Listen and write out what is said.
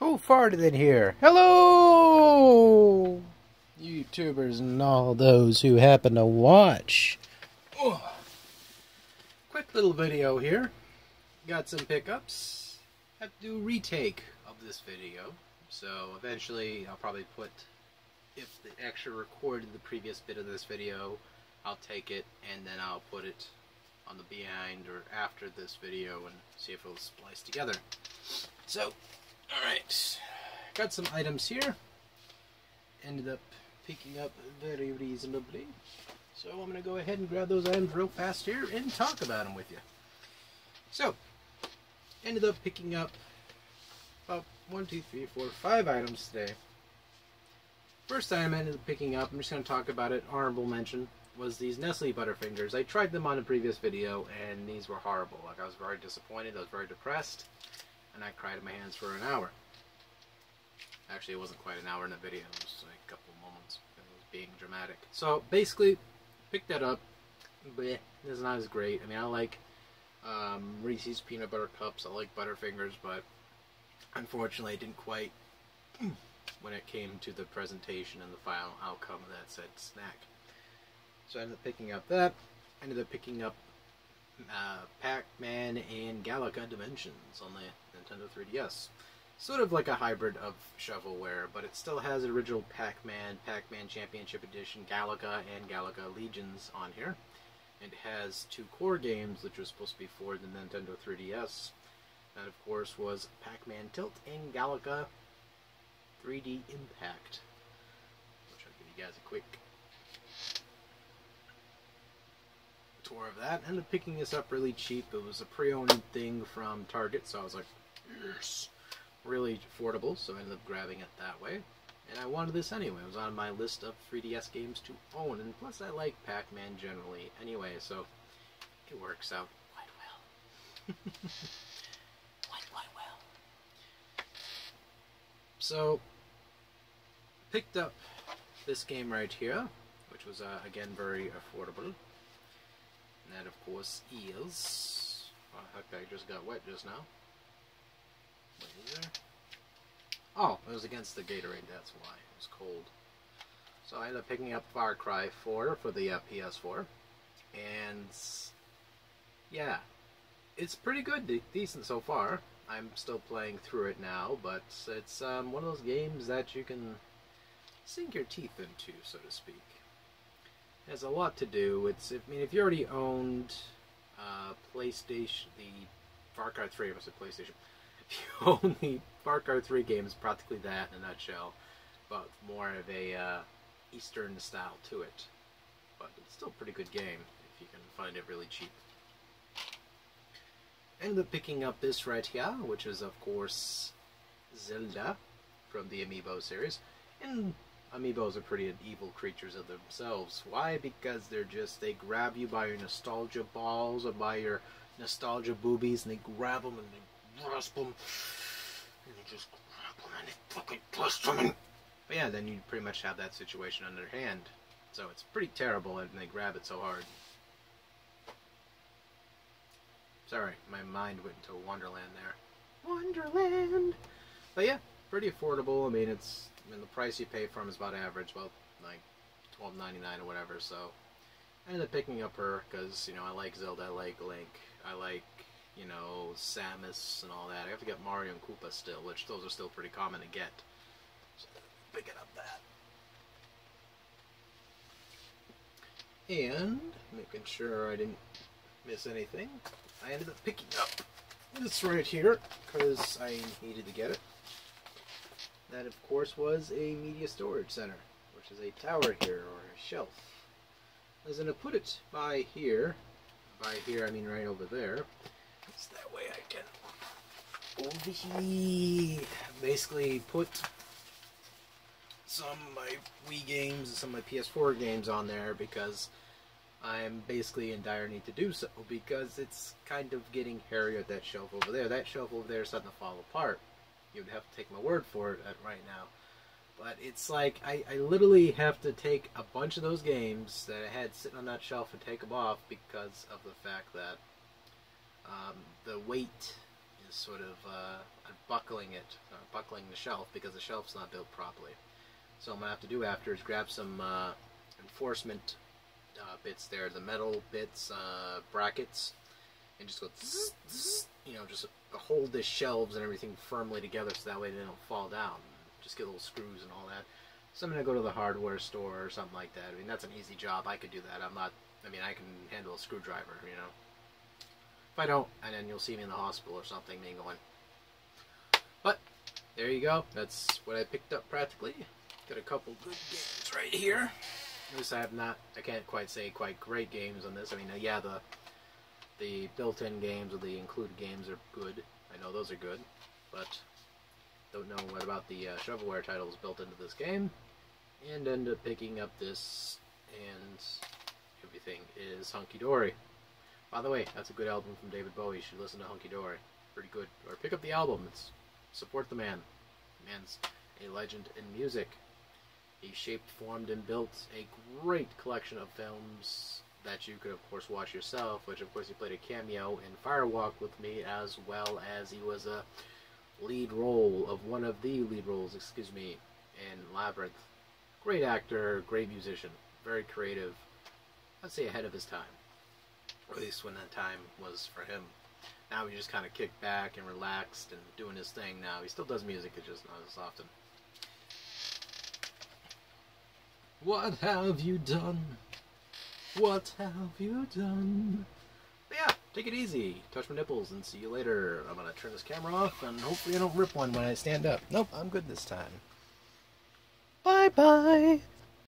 Who farted in here? Hello, YouTubers and all those who happen to watch. Oh. Quick little video here. Got some pickups. Have to do a retake of this video. So eventually I'll probably put, if the extra recorded the previous bit of this video, I'll take it and then I'll put it on the behind or after this video and see if it'll splice together. So, alright, got some items here. Ended up picking up very reasonably. So I'm going to go ahead and grab those items real fast here and talk about them with you. So, ended up picking up about 5 items today. First item I ended up picking up, I'm just going to talk about it, honorable mention, was these Nestle Butterfingers. I tried them on a previous video and these were horrible. Like, I was very disappointed, I was very depressed, and I cried in my hands for an hour. Actually, it wasn't quite an hour in the video, it was like a couple moments. It was being dramatic. So, basically, picked that up. Bleh, it's not as great. I mean, I like Reese's Peanut Butter Cups, I like Butterfingers, but unfortunately, it didn't quite when it came to the presentation and the final outcome of that said snack. So I ended up picking up that. I ended up picking up Pac-Man and Galaga Dimensions on the Nintendo 3DS. Sort of like a hybrid of shovelware, but it still has original Pac-Man, Pac-Man Championship Edition, Galaga, and Galaga Legions on here. It has 2 core games, which was supposed to be for the Nintendo 3DS. That, of course, was Pac-Man Tilt and Galaga 3D Impact, which I'll give you guys a quick tour of that. I ended up picking this up really cheap. It was a pre-owned thing from Target, so I was like, yes, really affordable, so I ended up grabbing it that way. And I wanted this anyway. It was on my list of 3DS games to own, and plus I like Pac-Man generally anyway, so it works out quite well. quite well. So, picked up this game right here, which was, again, very affordable. And that, of course, is... Oh, heck, I just got wet just now. What is there? Oh, it was against the Gatorade, that's why. It was cold. So I ended up picking up Far Cry 4 for the PS4. And, yeah, it's pretty good, decent so far. I'm still playing through it now, but it's one of those games that you can sink your teeth into, so to speak. It has a lot to do. I mean, if you already owned PlayStation, the Far Cry 3, was a PlayStation. If you own the Far Cry 3 games, practically that in a nutshell, but more of a Eastern style to it. But it's still a pretty good game if you can find it really cheap. Ended up picking up this right here, which is of course Zelda from the Amiibo series. And Amiibos are pretty evil creatures of themselves. Why? Because they grab you by your nostalgia balls or by your nostalgia boobies, and they grab them and they grasp them, and they just grab them and they fucking twist them. But yeah, then you pretty much have that situation on their hand. So it's pretty terrible, and they grab it so hard. Sorry, my mind went into Wonderland there. Wonderland! But yeah, pretty affordable. I mean, the price you pay for them is about average, about like $12.99 or whatever, so I ended up picking up her because, you know, I like Zelda, I like Link, I like, you know, Samus and all that. I have to get Mario and Koopa still, which those are still pretty common to get. So picking up that. And making sure I didn't miss anything, I ended up picking up this right here because I needed to get it. That, of course, was a media storage center, which is a tower here, or a shelf. I was going to put it by here. By here, I mean right over there. It's that way I can over here basically put some of my Wii games and some of my PS4 games on there, because I'm basically in dire need to do so, because it's kind of getting hairy at that shelf over there. That shelf over there is starting to fall apart. You'd have to take my word for it right now. But it's like, I literally have to take a bunch of those games that I had sitting on that shelf and take them off because of the fact that the weight is sort of buck buckling it, buckling the shelf because the shelf's not built properly. So what I'm going to have to do after is grab some enforcement bits there, the metal bits, brackets, and just go zzz, zzz, you know, just hold the shelves and everything firmly together so that way they don't fall down. Just get little screws and all that. So I'm going to go to the hardware store or something like that. I mean, that's an easy job. I could do that. I can handle a screwdriver, you know. If I don't, and then you'll see me in the hospital or something, me going. But, there you go. That's what I picked up practically. Got a couple good games right here. Notice I can't quite say quite great games on this. I mean, yeah, the built-in games or the included games are good. I know those are good, but don't know what about the shovelware titles built into this game. And end up picking up this, and everything is hunky-dory. By the way, that's a good album from David Bowie. You should listen to Hunky Dory. Pretty good. Or pick up the album. Support the man. The man's a legend in music. He shaped, formed, and built a great collection of films that you could, of course, watch yourself, which, of course, he played a cameo in Firewalk with Me, as well as he was a lead role of one of the lead roles, in Labyrinth. Great actor, great musician, very creative. I'd say ahead of his time. Or at least when that time was for him. Now he just kind of kicked back and relaxed and doing his thing now. He still does music, it's just not as often. What have you done? What have you done? But yeah, take it easy. Touch my nipples and see you later. I'm going to turn this camera off and hopefully I don't rip one when I stand up. Nope, I'm good this time. Bye-bye.